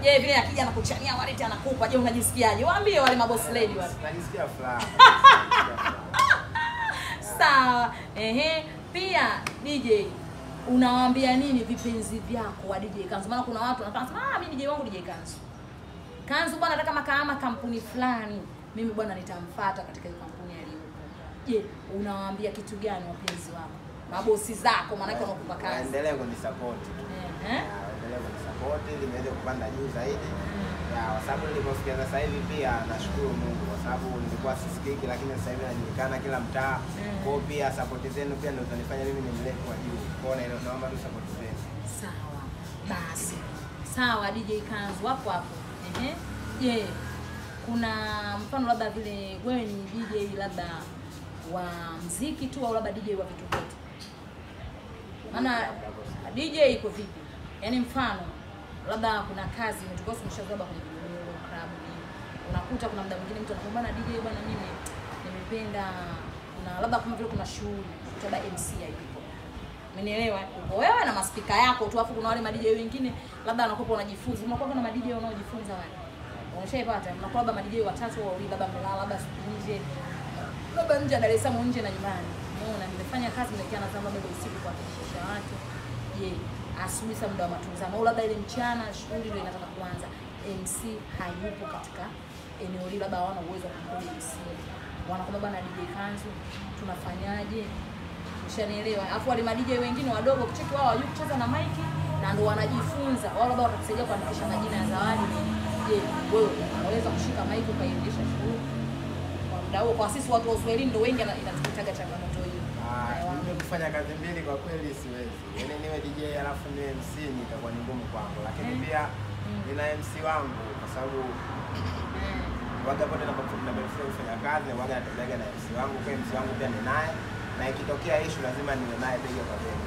Je, vile akija anakuchania wallet anakupa, je unajisikiaje? Waambie wale maboss lady wale. Najisikia furaha. Sawa. Pia DJ unawaambia nini vipenzi vyako wa DJ Kanzu? Maana kuna watu wanasema mimi DJ wangu DJ Kanzu. Kanzu bwana nataka makahama kampuni fulani. Mimi bwana nitamfuata katika hiyo kampuni aliyopo. Je, unawaambia kitu gani wapenzi wako? Mabosi zako maana yake wanakupa kazi. Endelea kunisupport. Endelea kunisupport ili niweze kupanda juu zaidi. Kwa sababu nilipofikia sasa hivi pia nashukuru Mungu kwa sababu nilikuwa sisikiki lakini sasa hivi najulikana kila mtaa. Kwa pia support zenu pia ndio zinanifanya mimi niendelee kwa juu. Kwa hiyo naomba tu support zenu. Sawa. Basi. Sawa DJ Kanzu hapo hapo. Je, kuna mfano labda vile wewe ni DJ labda wa muziki tu au labda DJ wa vitu vyote? Maana DJ iko vipi? Yaani mfano labda kuna kazi mtukao umeshazaba kwenye club hii. Unakuta kuna muda mwingine mtu anakuambia na DJ bwana mimi nimependa kuna labda kama vile kuna shughuli kutoka MC hapo. Umenielewa? Uko wewe na maspika yako tu afu kuna wale ma DJ wengine labda anakupa unajifunza. Unakuwa na ma DJ unaojifunza wale. Unashaipata unakuwa labda ma DJ watatu au labda mlala labda nje. Labda nje Dar es Salaam nje na nyumbani. Unaona nimefanya kazi nimekaa na zama bado usiku kwa kuhakikisha watu. Je, asubuhi saa muda wa matunzano au labda ile mchana shughuli ndio inataka kuanza. MC hayupo katika eneo hili labda hawana uwezo wa kumkodi MC. Wanakwambia bwana DJ Kanzu tunafanyaje? Ushanielewa? Alafu wale ma DJ wengine wadogo kucheki wao wajui kucheza na mic na ndio wanajifunza. Wao labda watakusaidia kuandikisha majina ya zawadi. Je, wewe unaweza kushika mic ukaiendesha shughuli? Kwa muda huo kwa sisi watu wa Uswahilini ndio wengi inatukutaga changamoto hiyo. Mimi kufanya kazi mbili kwa kweli siwezi. Yaani niwe DJ alafu niwe MC itakuwa ni ngumu kwangu. Lakini pia nina MC wangu kwa sababu waga pote napofanya kufanya kazi na waga natajaga na MC wangu. Kwa MC wangu pia ni naye na ikitokea issue lazima niwe naye bega kwa bega.